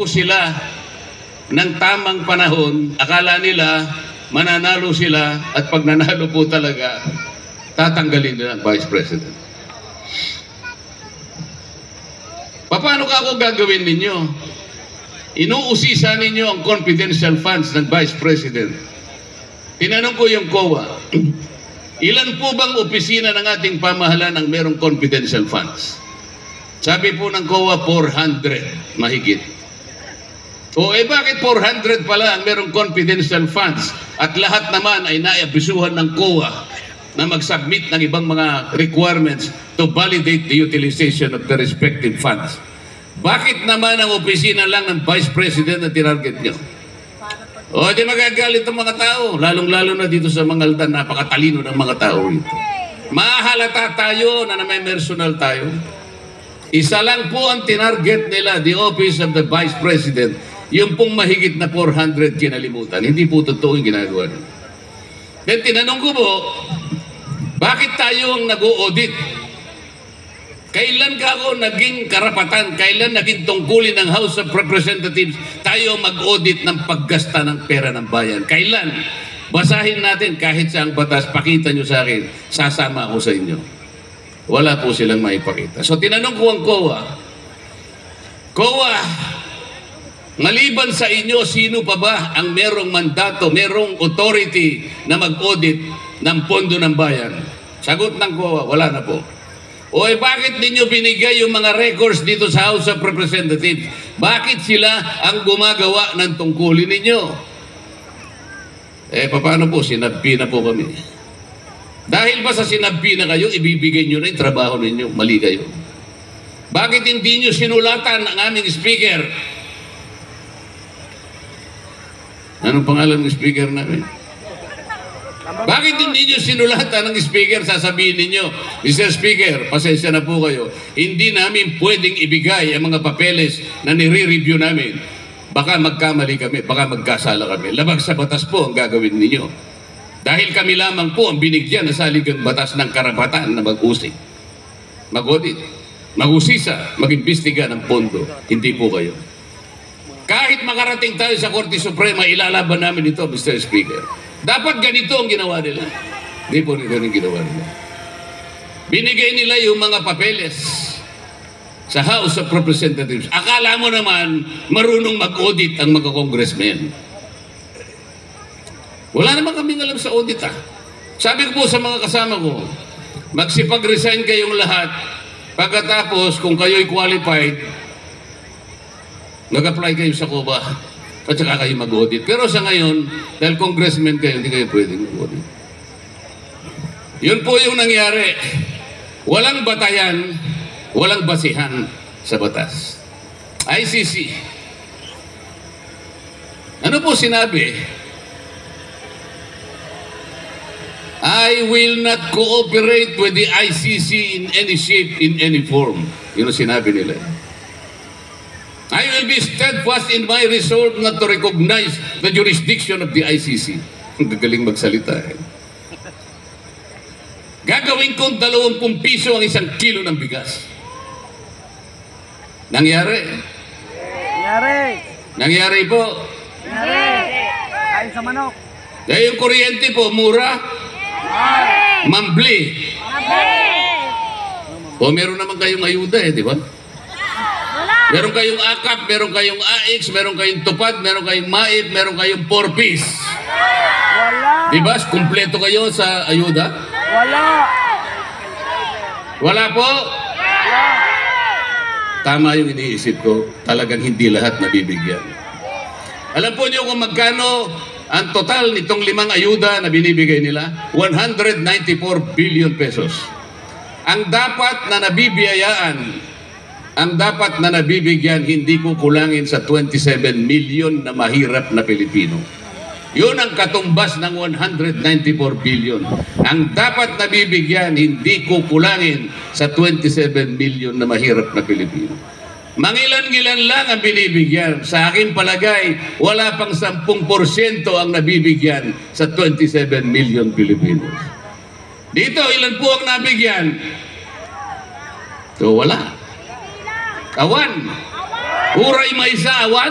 sila ng tamang panahon, akala nila mananalo sila at pag nanalo po talaga, tatanggalin nila ang Vice President. Paano ka ako gagawin ninyo? Inuusisa ninyo ang confidential funds ng Vice President. Tinanong ko yung COA, ilan po bang opisina ng ating pamahalaan ang merong confidential funds? Sabi po ng COA, 400 mahigit. O bakit 400 pala ang merong confidential funds at lahat naman ay naabisuhan ng COA na mag-submit ng ibang mga requirements to validate the utilization of the respective funds? Bakit naman ang opisina lang ng Vice President na tinarget nyo? O di magagalit ang mga tao, lalong-lalo na dito sa Mangaldan, napakatalino ng mga tao ito. Mahalata tayo na may personal tayo. Isa lang po ang tinarget nila, the office of the Vice President. Yung pong mahigit na 400 kinalimutan. Hindi po totoo yung ginagawa nila. Then tinanong ko po, bakit tayo ang nag-o-audit? Kailan ka ako naging karapatan? Kailan naging tungkulin ng House of Representatives tayo mag-audit ng paggasta ng pera ng bayan? Kailan? Basahin natin kahit sa ang batas, pakita nyo sa akin, sasama ako sa inyo. Wala po silang maipakita. So tinanong ko ang COA, maliban sa inyo, sino pa ba ang merong mandato, merong authority na mag-audit ng pondo ng bayan? Sagot ng COA, wala na po. O bakit ninyo binigay yung mga records dito sa House of Representatives? Bakit sila ang gumagawa ng tungkulin ninyo? Paano po? Sinabi na po kami. Dahil ba sa sinabi na kayo, ibibigay nyo na yung trabaho ninyo? Mali kayo. Bakit hindi nyo sinulatan ang aming speaker? Anong pangalan ng speaker namin? Bakit hindi nyo sinulatan ng speaker? Sasabihin ninyo, Mr. Speaker, pasensya na po kayo. Hindi namin pwedeng ibigay ang mga papeles na nire-review namin. Baka magkamali kami, baka magkasala kami. Labag sa batas po ang gagawin ninyo. Dahil kami lamang po ang binigyan na saligang batas ng karapatan na mag-usik, mag-audit, mag-usisa, mag-imbestiga ng pondo. Hindi po kayo. Kahit makarating tayo sa Korte Suprema, ilalaban namin ito, Mr. Speaker. Dapat ganito ang ginawa nila. Hindi po ganito ginawa nila. Binigay nila yung mga papeles sa House of Representatives. Akala mo naman marunong mag-audit ang mga congressmen. Wala naman kaming alam sa audit Sabi ko po sa mga kasama ko, magsipag-resign kayong lahat. Pagkatapos, kung kayo'y qualified, mag-apply kayo sa COA at saka kayo mag-audit. Pero sa ngayon, dahil congressman kayo, hindi kayo pwedeng mag-audit. Yun po yung nangyari. Walang batayan, walang basihan sa batas. ICC. Ano po sinabi? I will not cooperate with the ICC in any shape, in any form. Yun ang sinabi nila. I will be steadfast in my resolve not to recognize the jurisdiction of the ICC. Ang gagaling magsalita Gagawin kong 20 piso ang 1 kilo ng bigas. Nangyari? Nangyari po? Kain sa manok. Dahil yung kuryente po, mura. Mambli. O meron naman kayong ayuda di ba? Meron kayong AKAP, meron kayong AX, meron kayong tupad, meron kayong MAIP, meron kayong 4-piece. Wala. Di ba? Kumpleto kayo sa ayuda? Wala. Wala po? Tama yung iniisip ko. Talagang hindi lahat nabibigyan. Alam po niyo kung magkano ang total nitong 5 ayuda na binibigay nila? 194 billion pesos. Ang dapat na nabibiyayaan, ang dapat na nabibigyan, hindi ko kulangin sa 27 million na mahirap na Pilipino. Yun ang katumbas ng 194 billion. Ang dapat nabibigyan, hindi ko kulangin sa 27 million na mahirap na Pilipino. Mangilan-ngilan lang ang binibigyan. Sa aking palagay, wala pang 10% ang nabibigyan sa 27 million Pilipinos. Dito, ilan po ang nabigyan? So, wala. Kawan. Huray may isawan?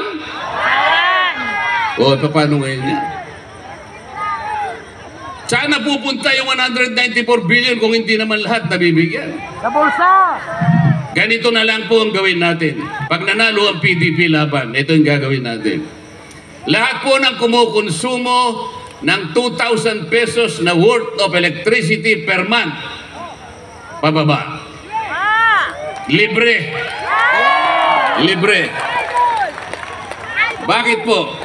O, paano ngayon yan? Saan na pupunta yung 194 billion kung hindi naman lahat nabibigyan? Sa bulsa. Ganito na lang po ang gawin natin. Pag nanalo ang PDP laban, ito yung gagawin natin. Lahat po ng kumukonsumo ng 2,000 pesos na worth of electricity per month, pababa. Libre. Libre. Bakit po?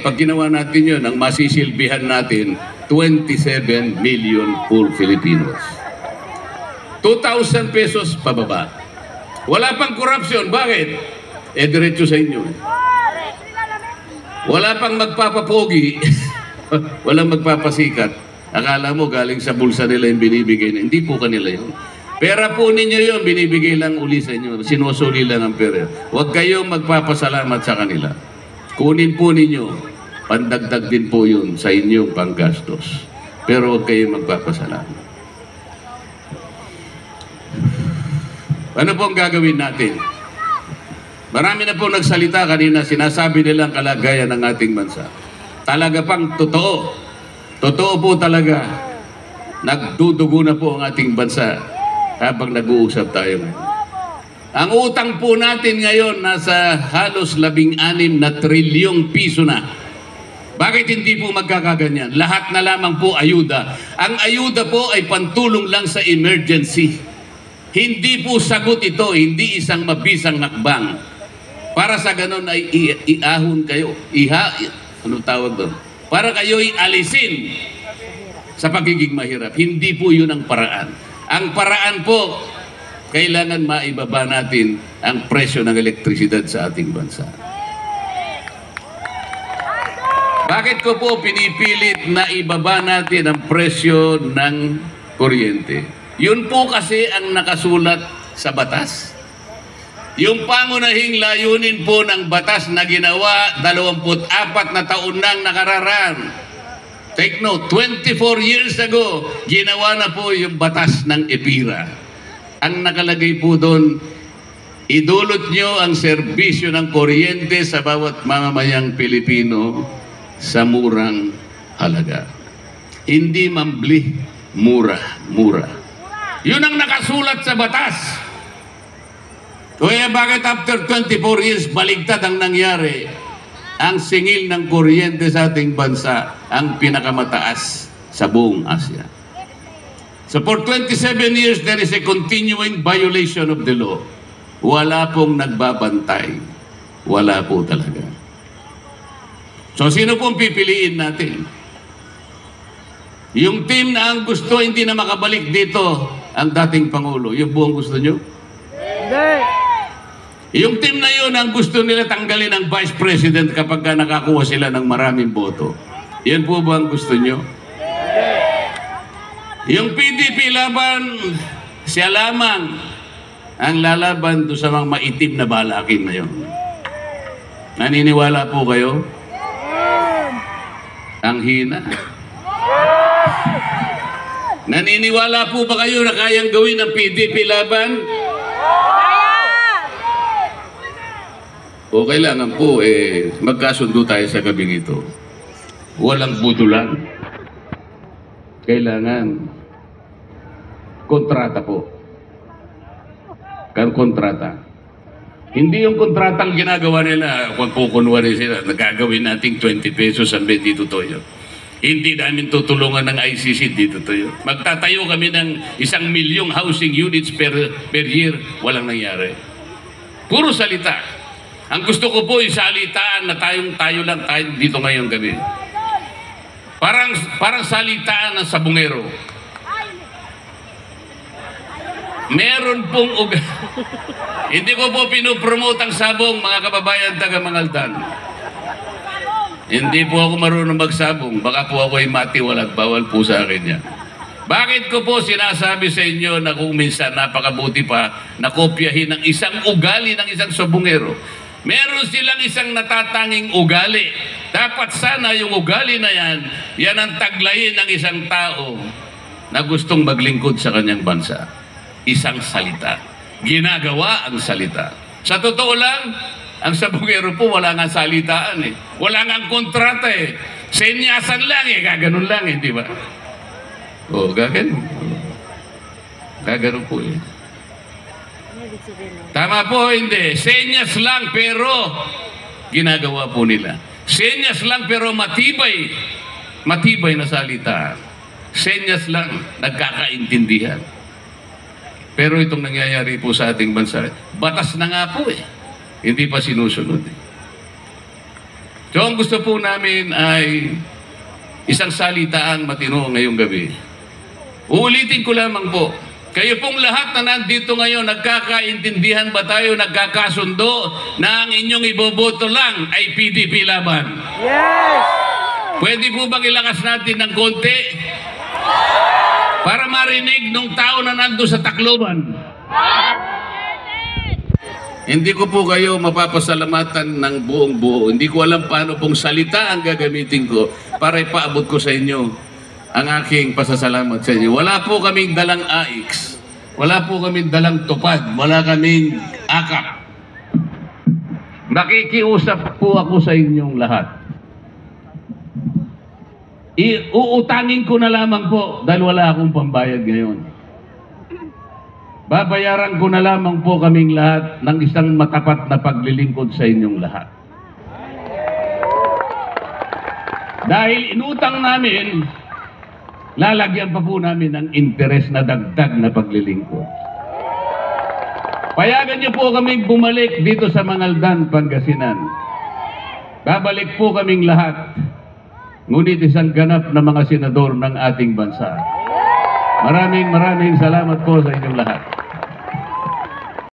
Pag ginawa natin yun, ang masisilbihan natin, 27 million poor Filipinos. 2,000 pesos pababa. Wala pang korupsyon. Bakit? Diretso sa inyo. Wala pang magpapapogi. Walang magpapasikat. Akala mo galing sa bulsa nila yung binibigay na. Hindi po kanila yun. Pera po ninyo yun, binibigay lang uli sa inyo. Sinusuli lang ang pera. Huwag kayong magpapasalamat sa kanila. Kunin po ninyo, pandagdag din po yun sa inyong panggastos. Pero huwag kayong magpapasalamat. Ano po ang gagawin natin? Marami na po nagsalita kanina, sinasabi nilang kalagayan ng ating bansa. Talaga pang totoo. Totoo po talaga. Nagdudugo na po ang ating bansa habang nag-uusap tayo ngayon. Ang utang po natin ngayon nasa halos 16 na trilyong piso na. Bakit hindi po magkakaganyan? Lahat na lamang po ayuda. Ang ayuda po ay pantulong lang sa emergency. Hindi po sagot ito, hindi isang mabisang hakbang. Para sa ganun ay iahon kayo. Anong tawag doon? Para kayo'y alisin sa pagiging mahirap. Hindi po yun ang paraan. Ang paraan po, kailangan maibaba natin ang presyo ng elektrisidad sa ating bansa. Bakit ko po pinipilit na ibaba natin ang presyo ng kuryente? Yun po kasi ang nakasulat sa batas. Yung pangunahing layunin po ng batas na ginawa 24 na taon nang nakararaan. Take note, 24 years ago, ginawa na po yung batas ng EPIRA. Ang nakalagay po doon, idulot nyo ang serbisyo ng kuryente sa bawat mamamayang Pilipino sa murang halaga. Hindi mambli, mura. Yun ang nakasulat sa batas. Kaya bakit after 24 years, baligtad ang nangyari? Ang singil ng kuryente sa ating bansa ang pinakamataas sa buong Asia. So for 27 years, there is a continuing violation of the law. Wala pong nagbabantay. Wala po talaga. So sino pong pipiliin natin? Yung team na ang gusto hindi na makabalik dito, ang dating Pangulo. Yung buong gusto nyo? Hindi. Yung team na yun ang gusto nila tanggalin ang Vice President kapag nakakuha sila ng maraming boto. Yan po ba ang gusto nyo? Yung PDP laban, siya lamang ang lalaban doon sa mga maitim na balakin na yun. Naniniwala po kayo? Ang hina. Naniniwala po ba kayo na kayang gawin ng PDP laban? O kailangan po magkasundo tayo sa gabing ito. Walang budulan. Kailangan kontrata po. Kontrata. Hindi yung kontratang ginagawa nila, kung kukunwari sila, nagagawin nating 20 pesos ang dito toyo. Hindi namin tutulungan ng ICC dito toyo. Magtatayo kami ng 1 milyong housing units per year. Walang nangyari. Puro salita. Ang gusto ko po yung salitaan na tayo lang dito ngayong gabi. Parang salitaan ng sabungero. Meron pong hindi ko po pinopromote ang sabong, mga kababayan taga Mangaldan. Hindi po ako marunong magsabong. Baka po ako'y matiwalag, bawal po sa akin yan. Bakit ko po sinasabi sa inyo na kung minsan napakabuti pa na kopyahin ng isang ugali ng isang sabungero? Meron silang isang natatanging ugali. Dapat sana yung ugali na yan ang taglayin ng isang tao na gustong maglingkod sa kanyang bansa. Isang salita. Ginagawa ang salita. Sa totoo lang, ang sabungero po wala nga salitaan eh. Wala nga kontrata eh. Senyasan lang eh, gaganon lang eh, di ba? O, gaganon. Gaganon po eh. Tama po, hindi. Senyas lang pero ginagawa po nila. Senyas lang pero matibay. Matibay na salita. Senyas lang, nagkakaintindihan. Pero itong nangyayari po sa ating bansa, batas na nga po eh. Hindi pa sinusunod eh. So ang gusto po namin ay isang salitaang matino ngayong gabi. Uulitin ko lamang po, kayo pong lahat na nandito ngayon, nagkakaintindihan ba tayo, nagkakasundo na ang inyong iboboto lang ay PDP laban? Yes! Pwede po bang ilakas natin ng konti? Para marinig nung tao na nando sa Tacloban. Hindi ko po kayo mapapasalamatan ng buong buo. Hindi ko alam paano pong salita ang gagamitin ko para ipaabot ko sa inyo ang aking pasasalamat sa inyo. Wala po kaming dalang AX. Wala po kaming dalang tupad. Wala kaming akap. Nakikiusap po ako sa inyong lahat. Uutangin ko na lamang po dahil wala akong pambayad ngayon. Babayaran ko na lamang po kaming lahat ng isang matapat na paglilingkod sa inyong lahat. Dahil inutang namin, lalagyan pa po namin ng interes na dagdag na paglilingkod. Payagan niyo po kaming bumalik dito sa Mangaldan, Pangasinan. Babalik po kaming lahat. Ngunit isang ganap na mga senador ng ating bansa. Maraming salamat po sa inyong lahat.